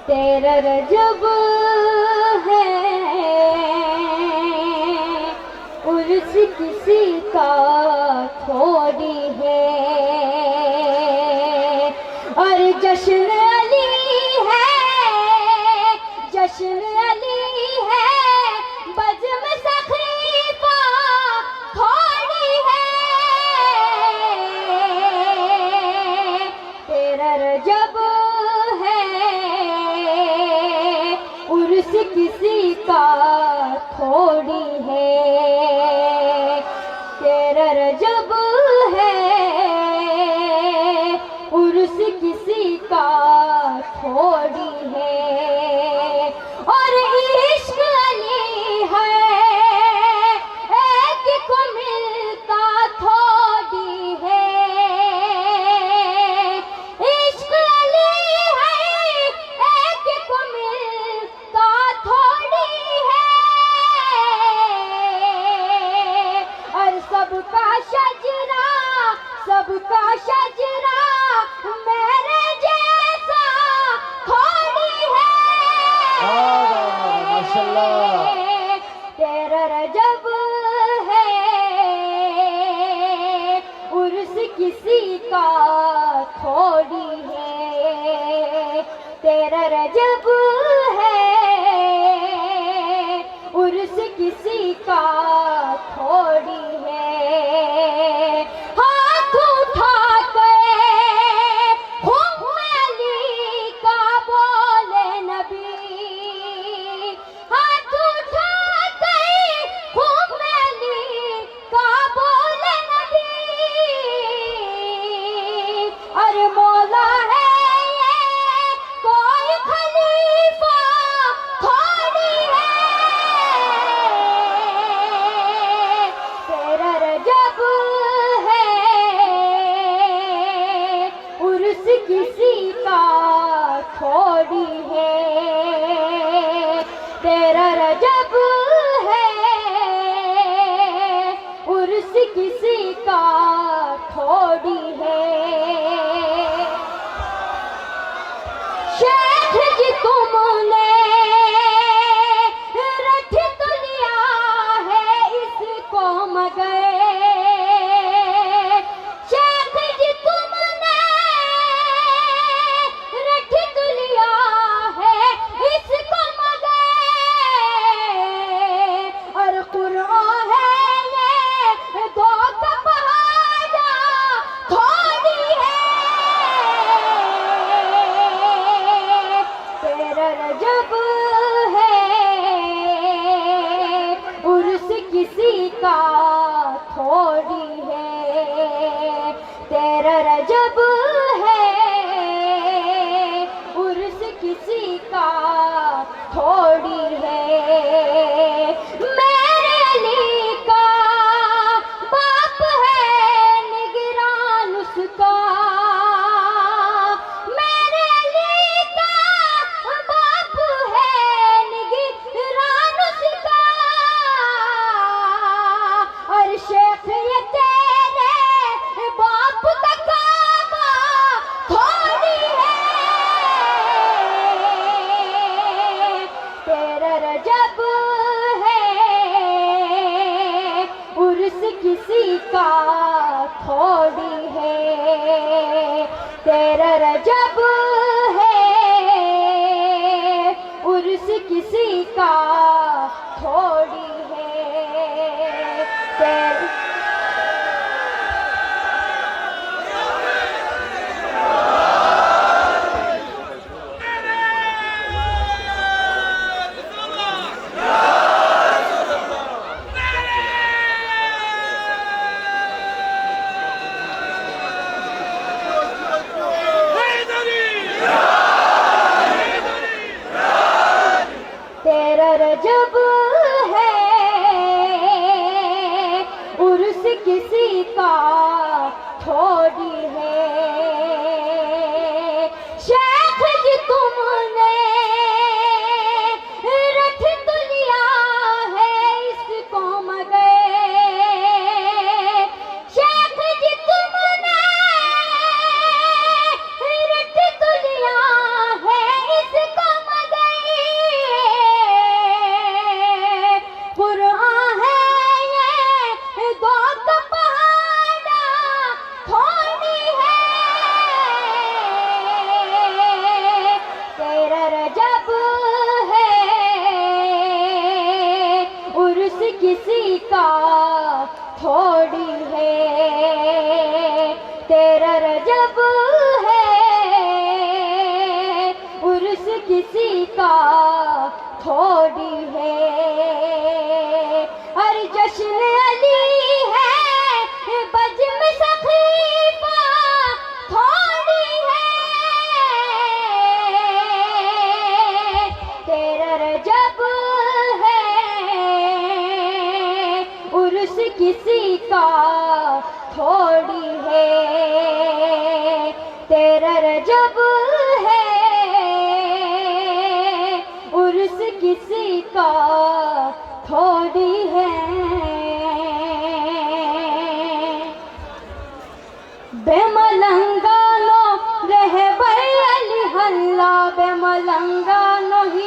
तेरा रजब है उर्स किसी का थोड़ी है, और जश्न अली है, जश्न अली है, बज़्म सखीफा थोड़ी है। तेरा रजब उर्स किसी का थोड़ी है, तेरा रजब है उर्स किसी का थोड़ी है, और इश्क अली है एक को मिलता थोड़ी है, इश्क अली है एक को मिलता थोड़ी है, और सबका शजरा, सबका शजरा मेरे जैसा थोड़ी है। माशाल्लाह। तेरा रजब है उर्स किसी का थोड़ी है, तेरा रजब है उर्स किसी का थोड़ी है। हाथ उठा के खूब अली का बोले नबी, हाथ उठा के खूब अली का बोले नबी, अरे मौला है ये कोई खलीफा थोड़ी है। तेरा रजब है उर्स किसी का थोड़ी है, तेरा रजब है उर्स किसी का थोड़ी है। शेख जी तुमने रख तो लिया है इसको मगर, शेख जी तुमने रख तो लिया है का थोड़ी है। और जश्न अली है बज़्म सखीफा थोड़ी है। तेरा रजब है उर्स किसी का थोड़ी है। तेरा रजब है उर्स किसी का थोड़ी है। बेमलंगानो रहबर अली हल्ला बेमलंगानो ही